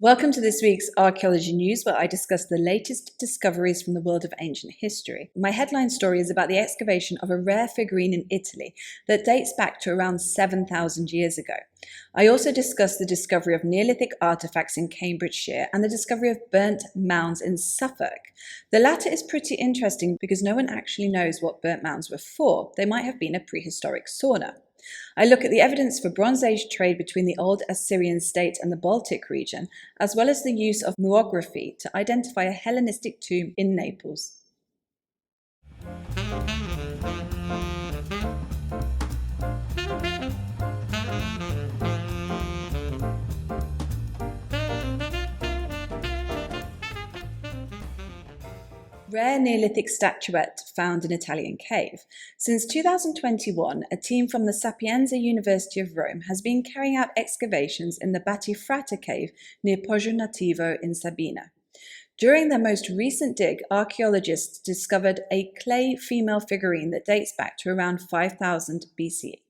Welcome to this week's Archaeology News, where I discuss the latest discoveries from the world of ancient history. My headline story is about the excavation of a rare figurine in Italy that dates back to around 7,000 years ago. I also discuss the discovery of Neolithic artifacts in Cambridgeshire and the discovery of burnt mounds in Suffolk. The latter is pretty interesting because no one actually knows what burnt mounds were for. They might have been a prehistoric sauna. I look at the evidence for Bronze Age trade between the Old Assyrian State and the Baltic region, as well as the use of muography to identify a Hellenistic tomb in Naples. Rare Neolithic statuette found in Italian cave. Since 2021, a team from the Sapienza University of Rome has been carrying out excavations in the Battifrata cave near Poggio Nativo in Sabina. During their most recent dig, archaeologists discovered a clay female figurine that dates back to around 5000 BCE.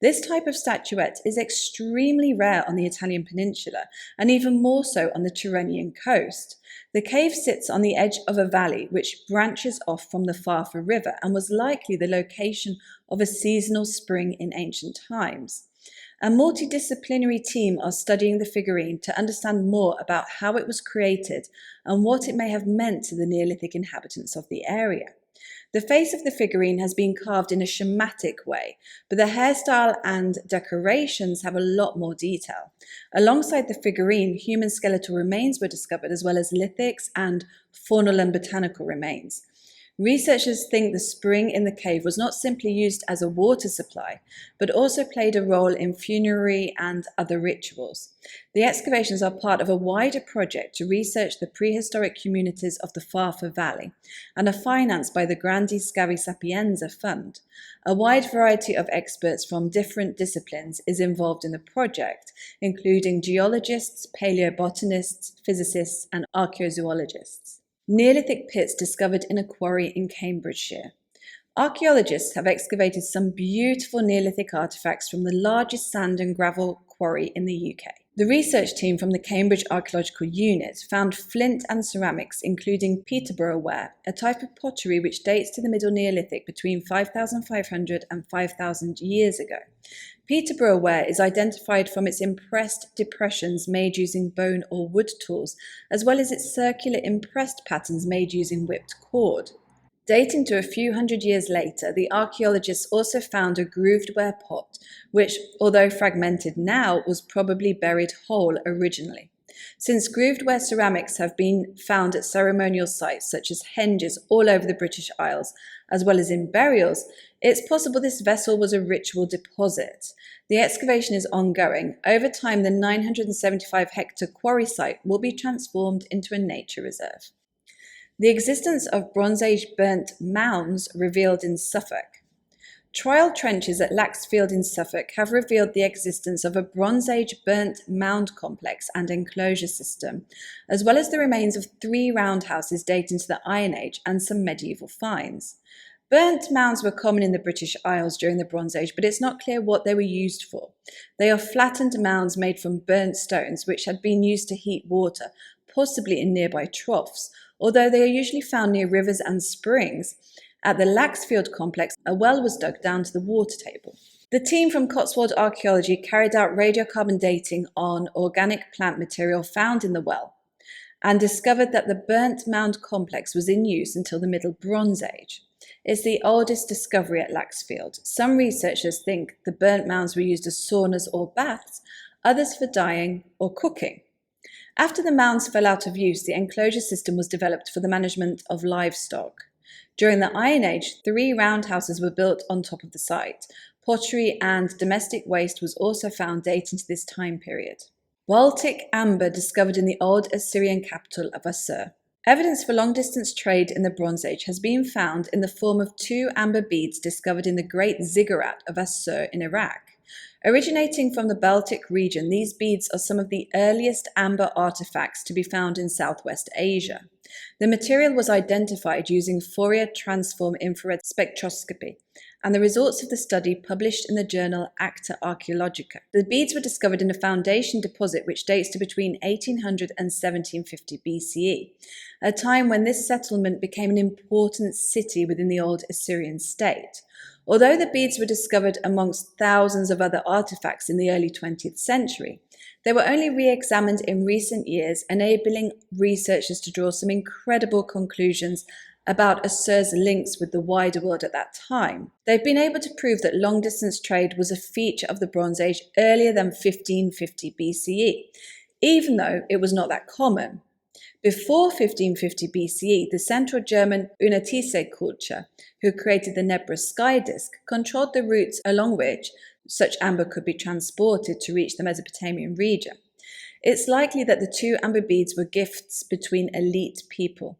This type of statuette is extremely rare on the Italian peninsula, and even more so on the Tyrrhenian coast. The cave sits on the edge of a valley which branches off from the Farfa River and was likely the location of a seasonal spring in ancient times. A multidisciplinary team are studying the figurine to understand more about how it was created and what it may have meant to the Neolithic inhabitants of the area. The face of the figurine has been carved in a schematic way, but the hairstyle and decorations have a lot more detail. Alongside the figurine, human skeletal remains were discovered, as well as lithics and faunal and botanical remains. Researchers think the spring in the cave was not simply used as a water supply, but also played a role in funerary and other rituals. The excavations are part of a wider project to research the prehistoric communities of the Farfa Valley and are financed by the Grandi Scavi Sapienza Fund. A wide variety of experts from different disciplines is involved in the project, including geologists, paleobotanists, physicists, and archaeozoologists. Neolithic pits discovered in a quarry in Cambridgeshire. Archaeologists have excavated some beautiful Neolithic artifacts from the largest sand and gravel quarry in the UK. The research team from the Cambridge Archaeological Unit found flint and ceramics, including Peterborough ware, a type of pottery which dates to the Middle Neolithic between 5,500 and 5,000 years ago. Peterborough ware is identified from its impressed depressions made using bone or wood tools, as well as its circular impressed patterns made using whipped cord. Dating to a few hundred years later, the archaeologists also found a grooved ware pot, which, although fragmented now, was probably buried whole originally. Since grooved ware ceramics have been found at ceremonial sites such as henges all over the British Isles, as well as in burials, it's possible this vessel was a ritual deposit. The excavation is ongoing. Over time, the 975-hectare quarry site will be transformed into a nature reserve. The existence of Bronze Age burnt mounds revealed in Suffolk. Trial trenches at Laxfield in Suffolk have revealed the existence of a Bronze Age burnt mound complex and enclosure system, as well as the remains of 3 roundhouses dating to the Iron Age and some medieval finds. Burnt mounds were common in the British Isles during the Bronze Age, but it's not clear what they were used for. They are flattened mounds made from burnt stones, which had been used to heat water, possibly in nearby troughs, although they are usually found near rivers and springs. At the Laxfield complex, a well was dug down to the water table. The team from Cotswold Archaeology carried out radiocarbon dating on organic plant material found in the well and discovered that the burnt mound complex was in use until the Middle Bronze Age. It's the oldest discovery at Laxfield. Some researchers think the burnt mounds were used as saunas or baths, others for dyeing or cooking. After the mounds fell out of use, the enclosure system was developed for the management of livestock. During the Iron Age, 3 roundhouses were built on top of the site. Pottery and domestic waste was also found dating to this time period. Baltic amber discovered in the Old Assyrian capital of Aššur. Evidence for long-distance trade in the Bronze Age has been found in the form of 2 amber beads discovered in the Great Ziggurat of Aššur in Iraq. Originating from the Baltic region, these beads are some of the earliest amber artifacts to be found in Southwest Asia. The material was identified using Fourier transform infrared spectroscopy, and the results of the study published in the journal Acta Archaeologica. The beads were discovered in a foundation deposit which dates to between 1800 and 1750 BCE, a time when this settlement became an important city within the Old Assyrian State. Although the beads were discovered amongst thousands of other artifacts in the early 20th century, they were only re-examined in recent years, enabling researchers to draw some incredible conclusions about Aššur's links with the wider world at that time. They've been able to prove that long-distance trade was a feature of the Bronze Age earlier than 1550 BCE, even though it was not that common. Before 1550 BCE, the Central German Unetice culture, who created the Nebra sky disk, controlled the routes along which such amber could be transported to reach the Mesopotamian region. It's likely that the two amber beads were gifts between elite people.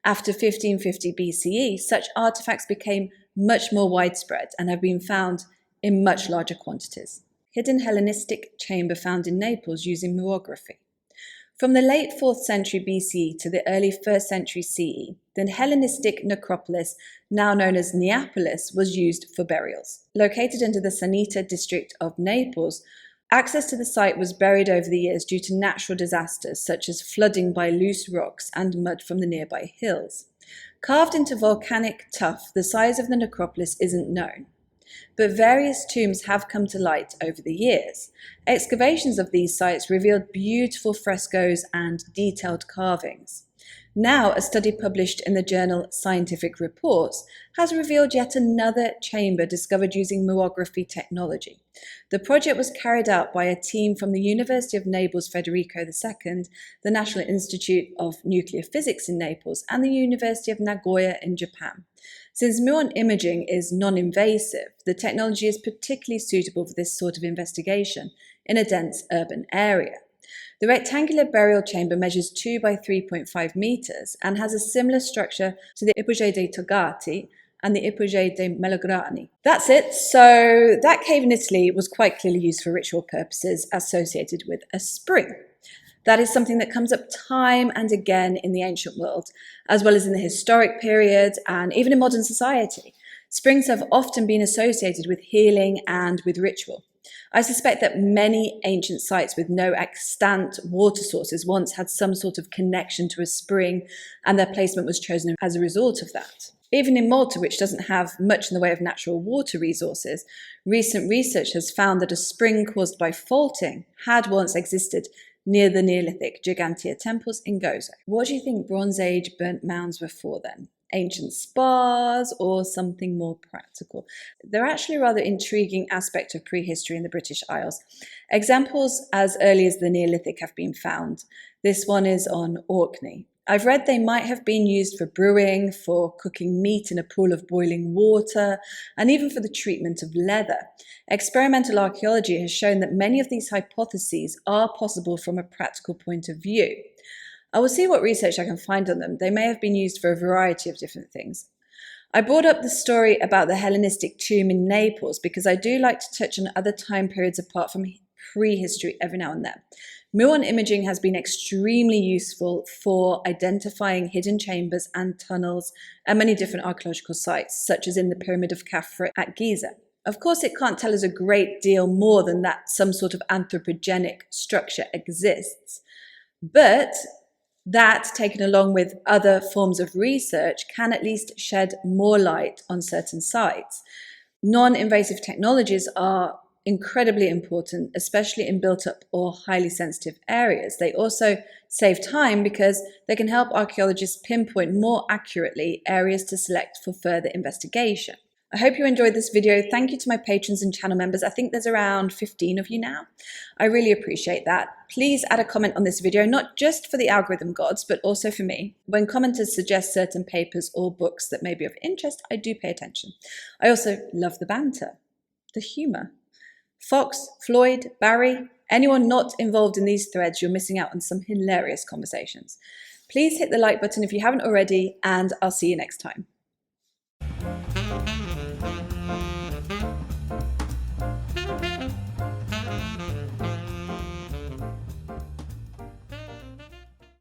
After 1550 BCE, such artifacts became much more widespread and have been found in much larger quantities. Hidden Hellenistic chamber found in Naples using muography. From the late 4th century BCE to the early 1st century CE, the Hellenistic necropolis, now known as Neapolis, was used for burials. Located under the Sanita district of Naples, access to the site was buried over the years due to natural disasters such as flooding by loose rocks and mud from the nearby hills. Carved into volcanic tuff, the size of the necropolis isn't known, but various tombs have come to light over the years. Excavations of these sites revealed beautiful frescoes and detailed carvings. Now, a study published in the journal Scientific Reports has revealed yet another chamber discovered using muography technology. The project was carried out by a team from the University of Naples Federico II, the National Institute of Nuclear Physics in Naples, and the University of Nagoya in Japan. Since muon imaging is non-invasive, the technology is particularly suitable for this sort of investigation in a dense urban area. The rectangular burial chamber measures 2 by 3.5 meters and has a similar structure to the Ipogee dei Togati and the Ipogee dei Melegrani. That's it. So that cave in Italy was quite clearly used for ritual purposes associated with a spring. That is something that comes up time and again in the ancient world, as well as in the historic period and even in modern society. Springs have often been associated with healing and with ritual. I suspect that many ancient sites with no extant water sources once had some sort of connection to a spring, and their placement was chosen as a result of that. Even in Malta, which doesn't have much in the way of natural water resources, recent research has found that a spring caused by faulting had once existed near the Neolithic Gigantea temples in Gozo. What do you think Bronze Age burnt mounds were for then? Ancient spas or something more practical? They're actually a rather intriguing aspect of prehistory in the British Isles. Examples as early as the Neolithic have been found. This one is on Orkney. I've read they might have been used for brewing, for cooking meat in a pool of boiling water, and even for the treatment of leather. Experimental archaeology has shown that many of these hypotheses are possible from a practical point of view. I will see what research I can find on them. They may have been used for a variety of different things. I brought up the story about the Hellenistic tomb in Naples because I do like to touch on other time periods apart from prehistory every now and then. Muon imaging has been extremely useful for identifying hidden chambers and tunnels at many different archaeological sites, such as in the Pyramid of Khafra at Giza. Of course, it can't tell us a great deal more than that some sort of anthropogenic structure exists, but that, taken along with other forms of research, can at least shed more light on certain sites. Non-invasive technologies are incredibly important, especially in built-up or highly sensitive areas. They also save time because they can help archaeologists pinpoint more accurately areas to select for further investigation. I hope you enjoyed this video. Thank you to my patrons and channel members. I think there's around 15 of you now. I really appreciate that. Please add a comment on this video, not just for the algorithm gods, but also for me. When commenters suggest certain papers or books that may be of interest, I do pay attention. I also love the banter, the humor. Fox, Floyd, Barry, anyone not involved in these threads, you're missing out on some hilarious conversations. Please hit the like button if you haven't already, and I'll see you next time.